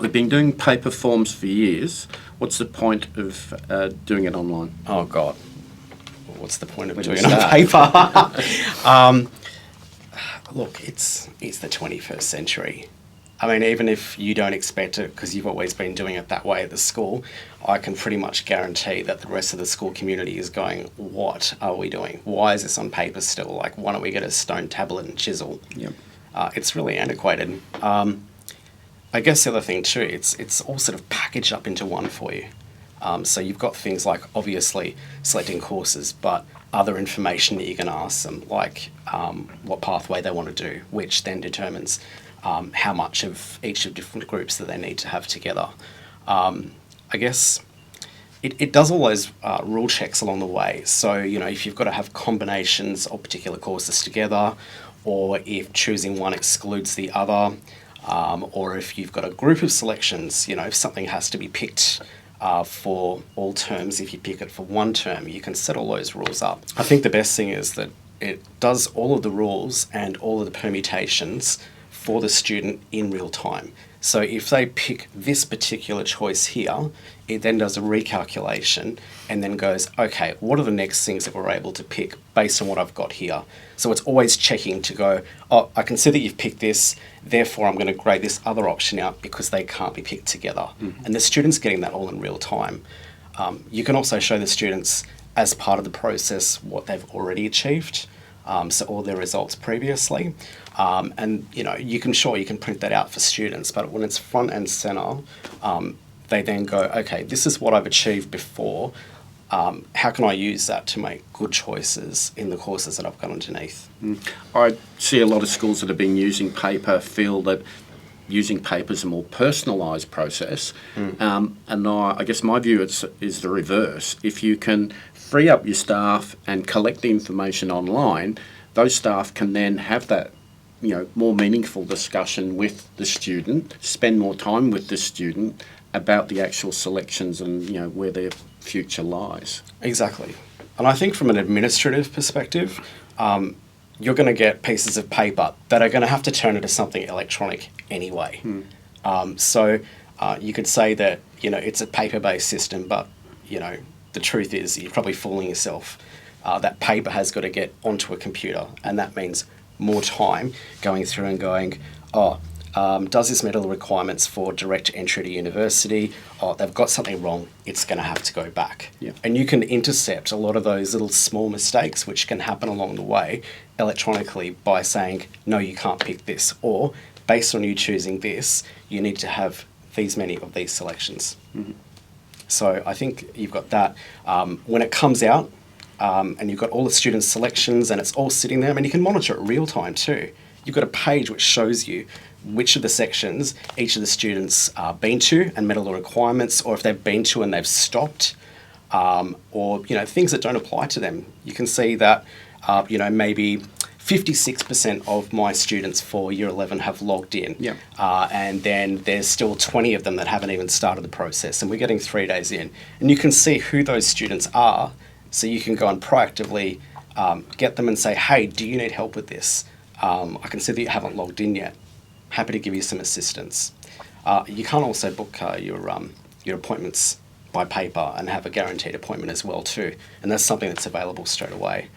We've been doing paper forms for years. What's the point of doing it online? Oh, God. What's the point of When doing you it on start. paper? Look, it's the 21st century. I mean, even if you don't expect it because you've always been doing it that way at the school, I can pretty much guarantee that the rest of the school community is going, what are we doing? Why is this on paper still? Like, why don't we get a stone tablet and chisel? Yep. It's really antiquated. I guess the other thing too, it's all sort of packaged up into one for you. So you've got things like obviously selecting courses, but other information that you can ask them, like what pathway they want to do, which then determines how much of each of different groups that they need to have together. I guess it does all those rule checks along the way. So, you know, if you've got to have combinations of particular courses together, or if choosing one excludes the other, or if you've got a group of selections, you know, if something has to be picked for all terms, if you pick it for one term, you can set all those rules up. I think the best thing is that it does all of the rules and all of the permutations for the student in real time. So if they pick this particular choice here, it then does a recalculation and then goes, okay, what are the next things that we're able to pick based on what I've got here? So it's always checking to go, oh, I can see that you've picked this, therefore I'm going to grade this other option out because they can't be picked together. Mm-hmm. And the student's getting that all in real time. You can also show the students as part of the process what they've already achieved. So all their results previously. And, you know, you can print that out for students, but when it's front and center, they then go, okay, this is what I've achieved before. How can I use that to make good choices in the courses that I've got underneath? I see a lot of schools that have been using paper feel that using paper is a more personalised process. And I guess my view is the reverse. If you can free up your staff and collect the information online, those staff can then have that, you know, more meaningful discussion with the student, spend more time with the student about the actual selections and, you know, where their future lies. Exactly. And I think from an administrative perspective, you're going to get pieces of paper that are going to have to turn into something electronic anyway. So you could say that, you know, it's a paper-based system, but, you know, the truth is you're probably fooling yourself. That paper has got to get onto a computer, and that means more time going through and going, does this meet all the requirements for direct entry to university? They've got something wrong, it's going to have to go back. Yeah. And you can intercept a lot of those little small mistakes which can happen along the way electronically by saying, no, you can't pick this, or based on you choosing this, you need to have these many of these selections. Mm-hmm. So I think you've got that. When it comes out, and you've got all the students' selections and it's all sitting there, I mean, you can monitor it real time too. You've got a page which shows you which of the sections each of the students been to and met all the requirements, or if they've been to and they've stopped, or, you know, things that don't apply to them. You can see that, you know, maybe 56% of my students for Year 11 have logged in. Yep. And then there's still 20 of them that haven't even started the process, and we're getting 3 days in. And you can see who those students are, so you can go and proactively get them and say, hey, do you need help with this? I can see that you haven't logged in yet. Happy to give you some assistance. You can also book your appointments by paper and have a guaranteed appointment as well too. And that's something that's available straight away.